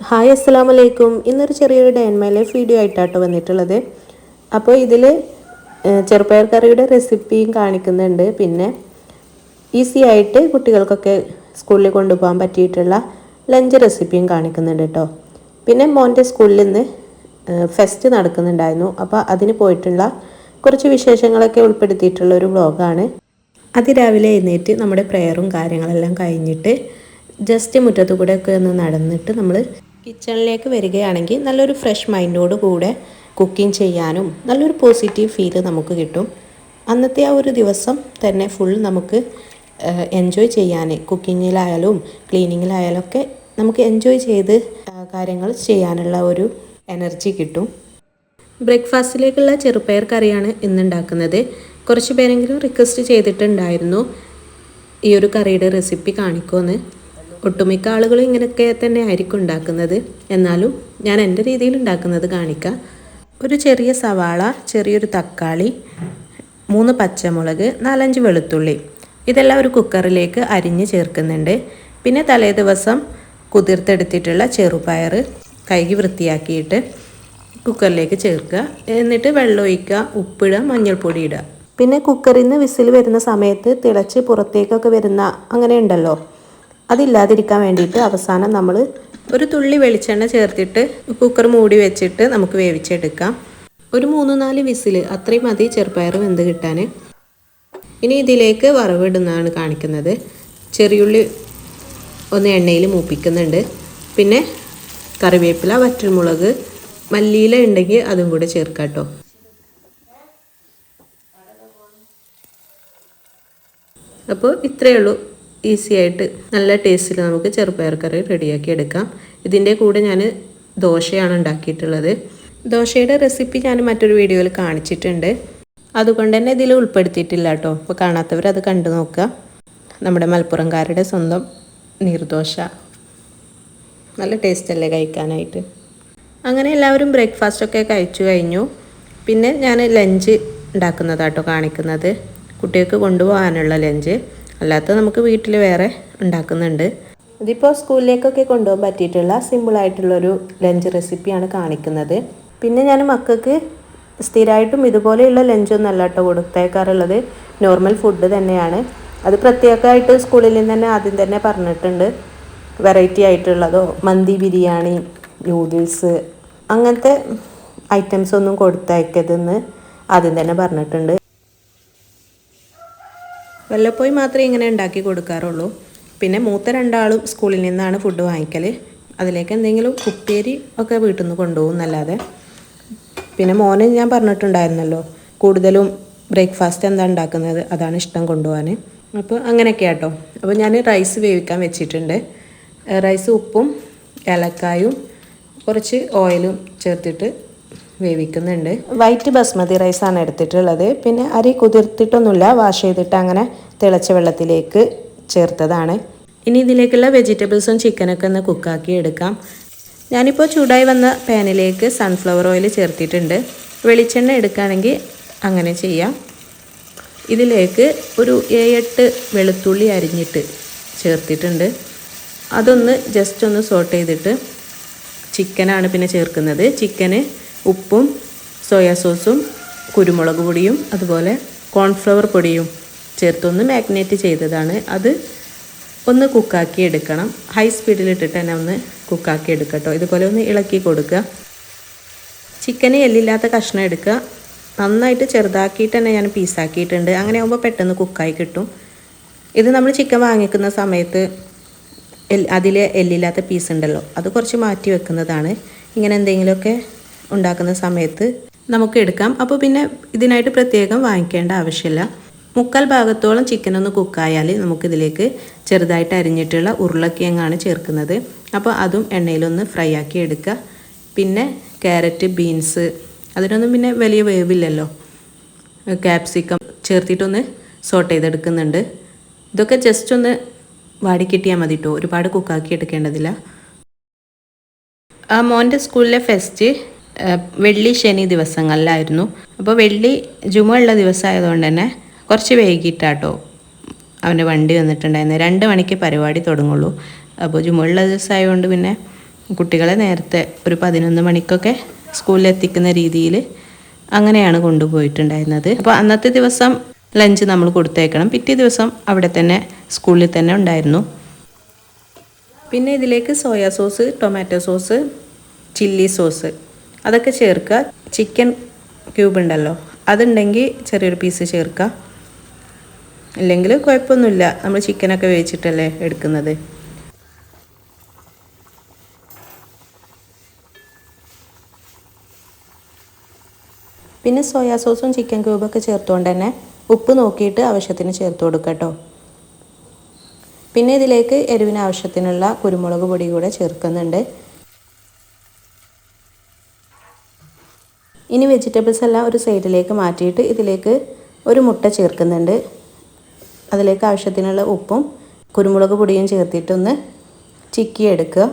Hi അസ്സലാമു അലൈക്കും. ഇന്നൊരു ചെറിയൊരു day and my life video ആയിട്ടാട്ടോ വന്നിട്ടുള്ളത്. അപ്പോൾ ഇതിൽ ചെറുപയർ കറിയുടെ റെസിപ്പിയും കാണിക്കുന്നുണ്ട്. പിന്നെ ഈസി ആയിട്ട് കുട്ടികൾക്കൊക്കെ സ്കൂളിൽ കൊണ്ടുപോകാൻ പറ്റിയിട്ടുള്ള ലഞ്ച് റെസിപ്പിയും കാണിക്കുന്നുണ്ട് കേട്ടോ. പിന്നെ മോൻ്റെ സ്കൂളിൽ നിന്ന് ഫെസ്റ്റ് നടക്കുന്നുണ്ടായിരുന്നു. അപ്പോൾ അതിന് പോയിട്ടുള്ള കുറച്ച് വിശേഷങ്ങളൊക്കെ ഉൾപ്പെടുത്തിയിട്ടുള്ള ഒരു വ്ളോഗാണ്. അതിരാവിലെ എഴുന്നേറ്റ് നമ്മുടെ പ്രെയറും കാര്യങ്ങളെല്ലാം കഴിഞ്ഞിട്ട് ജസ്റ്റ് മുറ്റത്തു കൂടെ ഒക്കെ ഒന്ന് നടന്നിട്ട് നമ്മൾ കിച്ചണിലേക്ക് വരികയാണെങ്കിൽ നല്ലൊരു ഫ്രഷ് മൈൻഡോട് കൂടെ കുക്കിംഗ് ചെയ്യാനും നല്ലൊരു പോസിറ്റീവ് ഫീല് നമുക്ക് കിട്ടും. അന്നത്തെ ആ ഒരു ദിവസം തന്നെ ഫുൾ നമുക്ക് എൻജോയ് ചെയ്യാൻ കുക്കിങ്ങിലായാലും ക്ലീനിങ്ങിലായാലും ഒക്കെ നമുക്ക് എൻജോയ് ചെയ്ത് കാര്യങ്ങൾ ചെയ്യാനുള്ള ഒരു എനർജി കിട്ടും. ബ്രേക്ക്ഫാസ്റ്റിലേക്കുള്ള ചെറുപയർ കറിയാണ് ഇന്നുണ്ടാക്കുന്നത്. കുറച്ച് പേരെങ്കിലും റിക്വസ്റ്റ് ചെയ്തിട്ടുണ്ടായിരുന്നു ഈ ഒരു കറിയുടെ റെസിപ്പി കാണിക്കുമെന്ന്. ഒട്ടുമിക്ക ആളുകളും ഇങ്ങനെയൊക്കെ തന്നെ ആയിരിക്കും ഉണ്ടാക്കുന്നത്. എന്നാലും ഞാൻ എൻ്റെ രീതിയിൽ ഉണ്ടാക്കുന്നത് കാണിക്കാം. ഒരു ചെറിയ സവാള, ചെറിയൊരു തക്കാളി, 3 പച്ചമുളക്, 4-5 വെളുത്തുള്ളി ഇതെല്ലാം ഒരു കുക്കറിലേക്ക് അരിഞ്ഞ് ചേർക്കുന്നുണ്ട്. പിന്നെ തലേ ദിവസം കുതിർത്തെടുത്തിട്ടുള്ള ചെറുപയർ കഴുകി വൃത്തിയാക്കിയിട്ട് കുക്കറിലേക്ക് ചേർക്കുക. എന്നിട്ട് വെള്ളം ഒഴിക്കുക, ഉപ്പിടുക, മഞ്ഞൾപ്പൊടി ഇടുക. പിന്നെ കുക്കറിൽ നിന്ന് വിസിൽ വരുന്ന സമയത്ത് തിളച്ച് പുറത്തേക്കൊക്കെ വരുന്ന അങ്ങനെ ഉണ്ടല്ലോ, അതില്ലാതിരിക്കാൻ വേണ്ടിയിട്ട് അവസാനം നമ്മൾ ഒരു തുള്ളി വെളിച്ചെണ്ണ ചേർത്തിട്ട് കുക്കർ മൂടി വെച്ചിട്ട് നമുക്ക് വേവിച്ചെടുക്കാം. ഒരു 3-4 വിസിൽ അത്രയും മതി ചെറുപയർ വെന്ത് കിട്ടാൻ. ഇനി ഇതിലേക്ക് വറവിടുന്നതാണ് കാണിക്കുന്നത്. ചെറിയുള്ളി ഒന്ന് എണ്ണയിൽ മൂപ്പിക്കുന്നുണ്ട്. പിന്നെ കറിവേപ്പില, വറ്റൽമുളക്, മല്ലിയില ഉണ്ടെങ്കിൽ അതും കൂടെ ചേർക്കാം കേട്ടോ. അപ്പോൾ ഇത്രയേ ഉള്ളൂ. ഈസി ആയിട്ട് നല്ല ടേസ്റ്റിൽ നമുക്ക് ചെറുപയർ കറി റെഡിയാക്കി എടുക്കാം. ഇതിൻ്റെ കൂടെ ഞാൻ ദോശയാണ് ഉണ്ടാക്കിയിട്ടുള്ളത്. ദോശയുടെ റെസിപ്പി ഞാൻ മറ്റൊരു വീഡിയോയിൽ കാണിച്ചിട്ടുണ്ട്. അതുകൊണ്ട് തന്നെ ഇതിൽ ഉൾപ്പെടുത്തിയിട്ടില്ല കേട്ടോ. അപ്പോൾ കാണാത്തവർ അത് കണ്ടു നോക്കുക. നമ്മുടെ മലപ്പുറംകാരുടെ സ്വന്തം നീർദോശ നല്ല ടേസ്റ്റല്ലേ കഴിക്കാനായിട്ട്. അങ്ങനെ എല്ലാവരും ബ്രേക്ക്ഫാസ്റ്റൊക്കെ കഴിച്ചു കഴിഞ്ഞു. പിന്നെ ഞാൻ ലഞ്ച് ഉണ്ടാക്കുന്നതാട്ടോ കാണിക്കുന്നത്. കുട്ടികൾക്ക് കൊണ്ടുപോകാനുള്ള ലഞ്ച്, അല്ലാത്ത നമുക്ക് വീട്ടിൽ വേറെ ഉണ്ടാക്കുന്നുണ്ട്. ഇതിപ്പോൾ സ്കൂളിലേക്കൊക്കെ കൊണ്ടുപോകാൻ പറ്റിയിട്ടുള്ള സിമ്പിളായിട്ടുള്ളൊരു ലഞ്ച് റെസിപ്പിയാണ് കാണിക്കുന്നത്. പിന്നെ ഞാൻ മക്കൾക്ക് സ്ഥിരമായിട്ടും ഇതുപോലെയുള്ള ലഞ്ചൊന്നും അല്ല കേട്ടോ കൊടുത്തേക്കാറുള്ളത്. നോർമൽ ഫുഡ് തന്നെയാണ്. അത് പ്രത്യേകമായിട്ട് സ്കൂളിൽ നിന്ന് തന്നെ ആദ്യം തന്നെ പറഞ്ഞിട്ടുണ്ട്. വെറൈറ്റി ആയിട്ടുള്ളതോ മന്തി, ബിരിയാണി, നൂഡിൽസ് അങ്ങനത്തെ ഐറ്റംസ് ഒന്നും കൊടുത്തയക്കരുതെന്ന് ആദ്യം തന്നെ പറഞ്ഞിട്ടുണ്ട്. വല്ലപ്പോഴും മാത്രമേ ഇങ്ങനെ ഉണ്ടാക്കി കൊടുക്കാറുള്ളൂ. പിന്നെ മൂത്ത 2 ആളും സ്കൂളിൽ നിന്നാണ് ഫുഡ് വാങ്ങിക്കൽ. അതിലേക്ക് എന്തെങ്കിലും ഉപ്പേരി ഒക്കെ വീട്ടിൽ നിന്ന് കൊണ്ടുപോകും എന്നല്ലാതെ. പിന്നെ മോനെ ഞാൻ പറഞ്ഞിട്ടുണ്ടായിരുന്നല്ലോ, കൂടുതലും ബ്രേക്ക്ഫാസ്റ്റ് എന്താ ഉണ്ടാക്കുന്നത് അതാണ് ഇഷ്ടം കൊണ്ടുപോകാൻ. അപ്പോൾ അങ്ങനെയൊക്കെ കേട്ടോ. അപ്പോൾ ഞാൻ റൈസ് വേവിക്കാൻ വെച്ചിട്ടുണ്ട്. റൈസ് ഉപ്പും ഏലക്കായും കുറച്ച് ഓയിലും ചേർത്തിട്ട് വേവിക്കുന്നുണ്ട്. വൈറ്റ് ബസ്മതി റൈസാണ് എടുത്തിട്ടുള്ളത്. പിന്നെ അരി കുതിർത്തിട്ടൊന്നുമില്ല, വാഷ് ചെയ്തിട്ട് അങ്ങനെ തിളച്ച വെള്ളത്തിലേക്ക് ചേർത്തതാണ്. ഇനി ഇതിലേക്കുള്ള വെജിറ്റബിൾസും ചിക്കനൊക്കെ ഒന്ന് കുക്കാക്കി എടുക്കാം. ഞാനിപ്പോൾ ചൂടായി വന്ന പാനിലേക്ക് സൺഫ്ലവർ ഓയിൽ ചേർത്തിട്ടുണ്ട്. വെളിച്ചെണ്ണ എടുക്കുകയാണെങ്കിൽ അങ്ങനെ ചെയ്യാം. ഇതിലേക്ക് ഒരു 7-8 വെളുത്തുള്ളി അരിഞ്ഞിട്ട് ചേർത്തിട്ടുണ്ട്. അതൊന്ന് ജസ്റ്റ് ഒന്ന് സോട്ട് ചെയ്തിട്ട് ചിക്കനാണ് പിന്നെ ചേർക്കുന്നത്. ചിക്കന് ഉപ്പും സോയാ സോസും കുരുമുളക് പൊടിയും അതുപോലെ കോൺഫ്ലവർ പൊടിയും ചേർത്തൊന്ന് മാഗ്നേറ്റ് ചെയ്തതാണ്. അത് ഒന്ന് കുക്കാക്കി എടുക്കണം. ഹൈ സ്പീഡിലിട്ടിട്ട് തന്നെ ഒന്ന് കുക്കാക്കി എടുക്കട്ടോ. ഇതുപോലെ ഒന്ന് ഇളക്കി കൊടുക്കുക. ചിക്കന് എല്ലില്ലാത്ത കഷ്ണം എടുക്കുക. നന്നായിട്ട് ചെറുതാക്കിയിട്ട് തന്നെ ഞാൻ പീസാക്കിയിട്ടുണ്ട്. അങ്ങനെ ആകുമ്പോൾ പെട്ടെന്ന് കുക്കായി കിട്ടും. ഇത് നമ്മൾ ചിക്കൻ വാങ്ങിക്കുന്ന സമയത്ത് അതിലെ എല്ലില്ലാത്ത പീസ് ഉണ്ടല്ലോ, അത് കുറച്ച് മാറ്റി വെക്കുന്നതാണ്. ഇങ്ങനെ എന്തെങ്കിലുമൊക്കെ ഉണ്ടാക്കുന്ന സമയത്ത് നമുക്ക് എടുക്കാം. അപ്പോൾ പിന്നെ ഇതിനായിട്ട് പ്രത്യേകം വാങ്ങിക്കേണ്ട ആവശ്യമില്ല. 3/4 ഭാഗത്തോളം ചിക്കനൊന്ന് കുക്കായാൽ നമുക്കിതിലേക്ക് ചെറുതായിട്ട് അരിഞ്ഞിട്ടുള്ള ഉരുളക്കിഴങ്ങാണ് ചേർക്കുന്നത്. അപ്പോൾ അതും എണ്ണയിലൊന്ന് ഫ്രൈ ആക്കി എടുക്കുക. പിന്നെ ക്യാരറ്റ്, ബീൻസ് അതിനൊന്നും പിന്നെ വലിയ വേവില്ലല്ലോ. ക്യാപ്സിക്കം ചേർത്തിട്ടൊന്ന് സോട്ട് ചെയ്തെടുക്കുന്നുണ്ട്. ഇതൊക്കെ ജസ്റ്റ് ഒന്ന് വാടിക്കിട്ടിയാൽ മതി കേട്ടോ, ഒരുപാട് കുക്കാക്കി എടുക്കേണ്ടതില്ല. ആ മോൻ്റെ സ്കൂളിലെ ഫെസ്റ്റ് വെള്ളി ശനി ദിവസങ്ങളിലായിരുന്നു. അപ്പോൾ വെള്ളി ജുമ ഉള്ള ദിവസമായതുകൊണ്ട് തന്നെ കുറച്ച് വൈകിട്ടാട്ടോ അവൻ്റെ വണ്ടി വന്നിട്ടുണ്ടായിരുന്നു. 2 മണിക്ക് പരിപാടി തുടങ്ങുള്ളൂ. അപ്പോൾ ജുമ ഉള്ള ദിവസമായതുകൊണ്ട് പിന്നെ കുട്ടികളെ നേരത്തെ ഒരു 11 മണിക്കൊക്കെ സ്കൂളിൽ എത്തിക്കുന്ന രീതിയിൽ അങ്ങനെയാണ് കൊണ്ടുപോയിട്ടുണ്ടായിരുന്നത്. അപ്പോൾ അന്നത്തെ ദിവസം ലഞ്ച് നമ്മൾ കൊടുത്തേക്കണം, പിറ്റേ ദിവസം അവിടെ തന്നെ സ്കൂളിൽ തന്നെ ഉണ്ടായിരുന്നു. പിന്നെ ഇതിലേക്ക് soya sauce, tomato sauce, chilli sauce അതൊക്കെ ചേർക്കുക. ചിക്കൻ ക്യൂബ് ഉണ്ടല്ലോ, അതുണ്ടെങ്കിൽ ചെറിയൊരു പീസ് ചേർക്കുക, ഇല്ലെങ്കിൽ കുഴപ്പമൊന്നുമില്ല, നമ്മൾ ചിക്കനൊക്കെ വേവിച്ചിട്ടല്ലേ എടുക്കുന്നത്. പിന്നെ സോയാ സോസും ചിക്കൻ ക്യൂബൊക്കെ ചേർത്തുകൊണ്ട് തന്നെ ഉപ്പ് നോക്കിയിട്ട് ആവശ്യത്തിന് ചേർത്ത് കൊടുക്കുക കേട്ടോ. പിന്നെ ഇതിലേക്ക് എരിവിന് ആവശ്യത്തിനുള്ള കുരുമുളക് പൊടി കൂടെ ചേർക്കുന്നുണ്ട്. ഇനി വെജിറ്റബിൾസ് എല്ലാം ഒരു സൈഡിലേക്ക് മാറ്റിയിട്ട് ഇതിലേക്ക് ഒരു മുട്ട ചേർക്കുന്നുണ്ട്. അതിലേക്ക് ആവശ്യത്തിനുള്ള ഉപ്പും കുരുമുളക് പൊടിയും ചേർത്തിട്ടൊന്ന് ചിക്കി എടുക്കുക.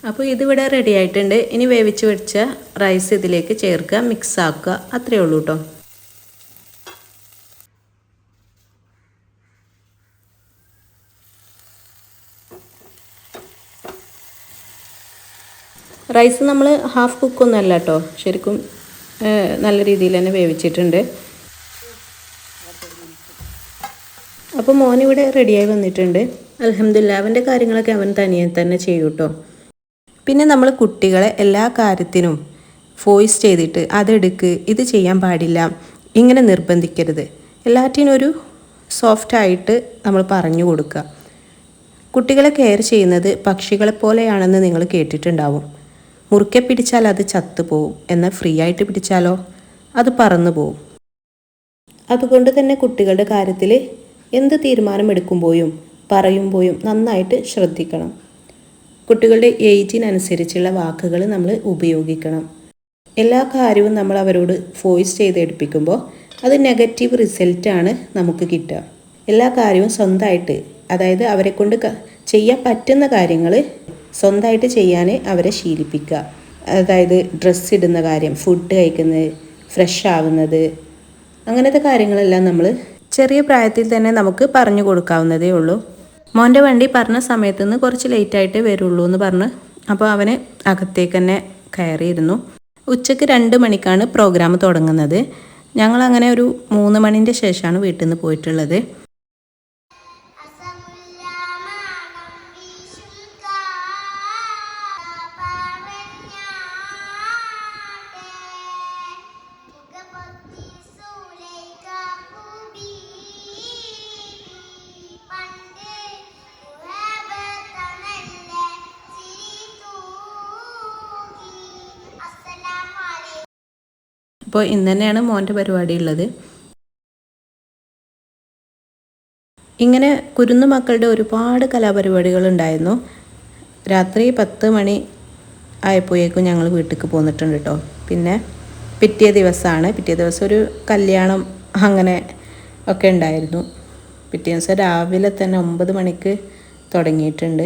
അപ്പോൾ ഇതിവിടെ റെഡി ആയിട്ടുണ്ട്. ഇനി വേവിച്ച് വെച്ച റൈസ് ഇതിലേക്ക് ചേർക്കുക, മിക്സ് ആക്കുക, അത്രയേ ഉള്ളൂ കേട്ടോ. റൈസ് നമ്മൾ ഹാഫ് കുക്കൊന്നും അല്ല കേട്ടോ, ശരിക്കും നല്ല രീതിയിൽ തന്നെ വേവിച്ചിട്ടുണ്ട്. അപ്പോൾ മോനിവിടെ റെഡിയായി വന്നിട്ടുണ്ട്. അൽഹംദുലില്ലാ, അവൻ്റെ കാര്യങ്ങളൊക്കെ അവൻ തനിയെ തന്നെ ചെയ്യും കേട്ടോ. പിന്നെ നമ്മൾ കുട്ടികളെ എല്ലാ കാര്യത്തിനും ഫോഴ്സ് ചെയ്തിട്ട് അതെടുക്ക്, ഇത് ചെയ്യാൻ പാടില്ല, ഇങ്ങനെ നിർബന്ധിക്കരുത്. എല്ലാറ്റിനും ഒരു സോഫ്റ്റായിട്ട് നമ്മൾ പറഞ്ഞു കൊടുക്കുക. കുട്ടികളെ കെയർ ചെയ്യുന്നത് പക്ഷികളെ പോലെയാണെന്ന് നിങ്ങൾ കേട്ടിട്ടുണ്ടാവും. മുറുക്കെ പിടിച്ചാൽ അത് ചത്തുപോകും, എന്നാൽ ഫ്രീ ആയിട്ട് പിടിച്ചാലോ അത് പറന്നു പോവും. അതുകൊണ്ട് തന്നെ കുട്ടികളുടെ കാര്യത്തിൽ എന്ത് തീരുമാനമെടുക്കുമ്പോഴും പറയുമ്പോഴും നന്നായിട്ട് ശ്രദ്ധിക്കണം. കുട്ടികളുടെ ഏജിനനുസരിച്ചുള്ള വാക്കുകൾ നമ്മൾ ഉപയോഗിക്കണം. എല്ലാ കാര്യവും നമ്മൾ അവരോട് ഫോഴ്സ് ചെയ്ത് എടുപ്പിക്കുമ്പോൾ അത് നെഗറ്റീവ് റിസൾട്ടാണ് നമുക്ക് കിട്ടുക. എല്ലാ കാര്യവും സ്വന്തമായിട്ട്, അതായത് അവരെ കൊണ്ട് ചെയ്യാൻ പറ്റുന്ന കാര്യങ്ങൾ സ്വന്തമായിട്ട് ചെയ്യാൻ അവരെ ശീലിപ്പിക്കുക. അതായത് ഡ്രസ്സ് ഇടുന്ന കാര്യം, ഫുഡ് കഴിക്കുന്നത്, ഫ്രഷ് ആവുന്നത്, അങ്ങനത്തെ കാര്യങ്ങളെല്ലാം നമ്മൾ ചെറിയ പ്രായത്തിൽ തന്നെ നമുക്ക് പറഞ്ഞു കൊടുക്കാവുന്നതേ ഉള്ളൂ. മോൻ്റെ വണ്ടി പറഞ്ഞ സമയത്ത് നിന്ന് കുറച്ച് ലേറ്റായിട്ടേ വരുള്ളൂ എന്ന് പറഞ്ഞ് അപ്പോൾ അവന് അകത്തേക്ക് തന്നെ കയറിയിരുന്നു. ഉച്ചയ്ക്ക് 2 മണിക്കാണ് പ്രോഗ്രാം തുടങ്ങുന്നത്. ഞങ്ങളങ്ങനെ ഒരു 3 മണിൻ്റെ ശേഷമാണ് വീട്ടിൽ നിന്ന് പോയിട്ടുള്ളത്. അപ്പോൾ ഇന്ന് തന്നെയാണ് മോൻ്റെ പരിപാടി ഉള്ളത്. ഇങ്ങനെ കുരുന്നു മക്കളുടെ ഒരുപാട് കലാപരിപാടികൾ ഉണ്ടായിരുന്നു. രാത്രി 10 മണി ആയപ്പോഴേക്കും ഞങ്ങൾ വീട്ടിലേക്ക് പോന്നിട്ടുണ്ട് കേട്ടോ. പിന്നെ പിറ്റേ ദിവസം ഒരു കല്യാണം അങ്ങനെ ഒക്കെ ഉണ്ടായിരുന്നു. പിറ്റേ ദിവസം രാവിലെ തന്നെ 9 മണിക്ക് തുടങ്ങിയിട്ടുണ്ട്.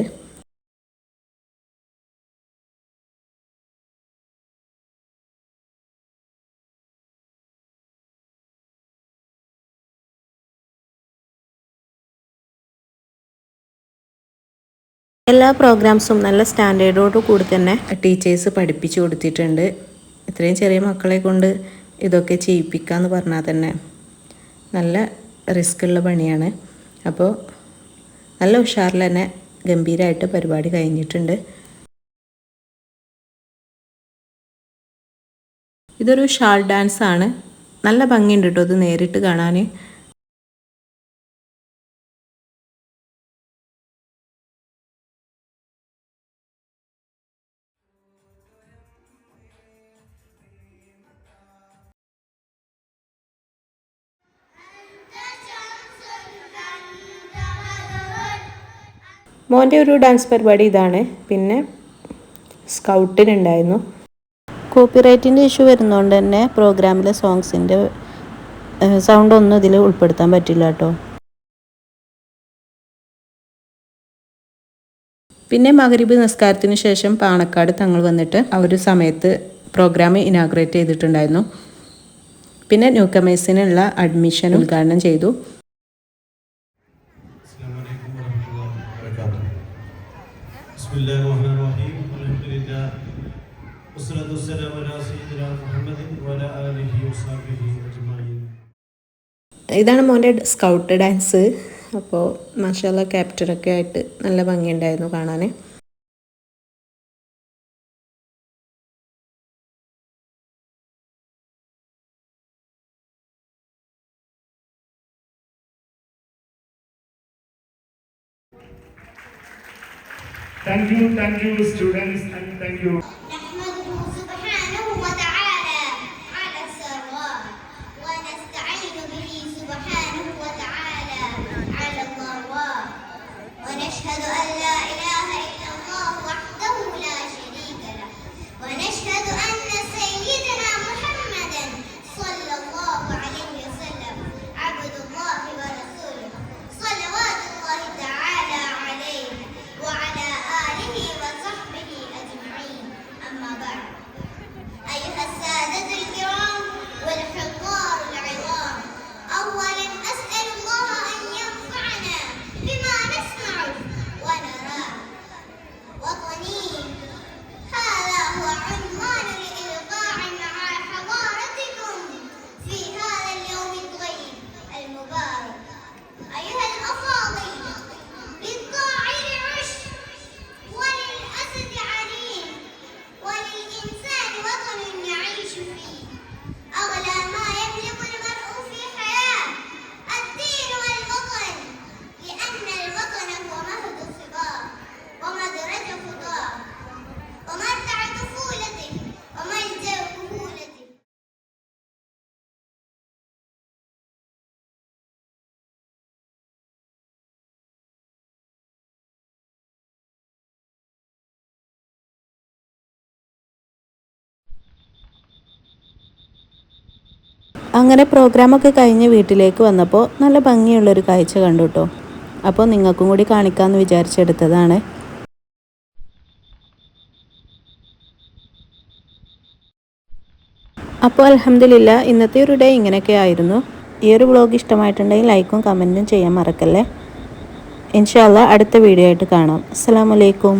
എല്ലാ പ്രോഗ്രാംസും നല്ല സ്റ്റാൻഡേർഡോടു കൂടി തന്നെ ടീച്ചേഴ്സ് പഠിപ്പിച്ചു കൊടുത്തിട്ടുണ്ട്. ഇത്രയും ചെറിയ മക്കളെ കൊണ്ട് ഇതൊക്കെ ചെയ്യിപ്പിക്കുക എന്ന് പറഞ്ഞാൽ തന്നെ നല്ല റിസ്ക്കുള്ള പണിയാണ്. അപ്പോൾ നല്ല ഉഷാറിൽ തന്നെ ഗംഭീരമായിട്ട് പരിപാടി കഴിഞ്ഞിട്ടുണ്ട്. ഇതൊരു ഷാൾ ഡാൻസ് ആണ്. നല്ല ഭംഗിയുണ്ട് കേട്ടോ ഇത് നേരിട്ട് കാണാൻ. മോൻ്റെ ഒരു ഡാൻസ് പരിപാടി ഇതാണ്. പിന്നെ സ്കൗട്ടിനുണ്ടായിരുന്നു. കോപ്പിറൈറ്റിൻ്റെ ഇഷ്യൂ വരുന്നതുകൊണ്ട് തന്നെ പ്രോഗ്രാമിലെ സോങ്സിൻ്റെ സൗണ്ട് ഒന്നും ഇതിൽ ഉൾപ്പെടുത്താൻ പറ്റില്ല കേട്ടോ. പിന്നെ മഗ്‌രിബ് നിസ്കാരത്തിന് ശേഷം പാണക്കാട് തങ്ങൾ വന്നിട്ട് ആ ഒരു സമയത്ത് പ്രോഗ്രാം ഇനാഗ്രേറ്റ് ചെയ്തിട്ടുണ്ടായിരുന്നു. പിന്നെ ന്യൂ കമേഴ്സിനുള്ള അഡ്മിഷൻ ഉദ്ഘാടനം ചെയ്തു. ഇതാണ് മോൻ്റെ സ്കൗട്ട് ഡാൻസ്. അപ്പോൾ മാഷാല്ലാ ക്യാപ്റ്റനൊക്കെ ആയിട്ട് നല്ല ഭംഗിയുണ്ടായിരുന്നു കാണാൻ. Thank you students, and thank you. ونشهد أن لا إله إلا الله وحده لا شريك له ونشهد أن سيدنا محمدا صلى الله عليه وسلم عبد الله ورسوله صلوات الله تعالى عليه وعلى آله وصحبه أجمعين. أما بعد، أيها السادة الكرام والحضار العظام، أولا أسأل الله أن ينفعنا بما نسمع ونراه. وطني، هذا هو عنوان لإلقاء مع حضارتكم في هذا اليوم الطيب المبارك. أيها الأفاضل، للطاعن عش وللأسد عنين وللإنسان وطن يعيش فيه. أغلى ما يملك المرء في حياة الدين والوطن، لأن الوطن هو مهد الصغار ومدرج خطاه ومرتع طفولته وملجأ كهولته. അങ്ങനെ പ്രോഗ്രാമൊക്കെ കഴിഞ്ഞ് വീട്ടിലേക്ക് വന്നപ്പോൾ നല്ല ഭംഗിയുള്ളൊരു കാഴ്ച കണ്ടു കേട്ടോ. അപ്പോൾ നിങ്ങൾക്കും കൂടി കാണിക്കാമെന്ന് വിചാരിച്ചെടുത്തതാണ്. അപ്പോൾ അൽഹംദുലില്ലാ ഇന്നത്തെ ഒരു ഡേ ഇങ്ങനെയൊക്കെ ആയിരുന്നു. ഈ ഒരു വ്ളോഗ് ഇഷ്ടമായിട്ടുണ്ടെങ്കിൽ ലൈക്കും കമൻറ്റും ചെയ്യാൻ മറക്കല്ലേ. ഇൻഷാ അല്ലാഹ് അടുത്ത വീഡിയോ ആയിട്ട് കാണാം. അസ്സലാമു അലൈക്കും.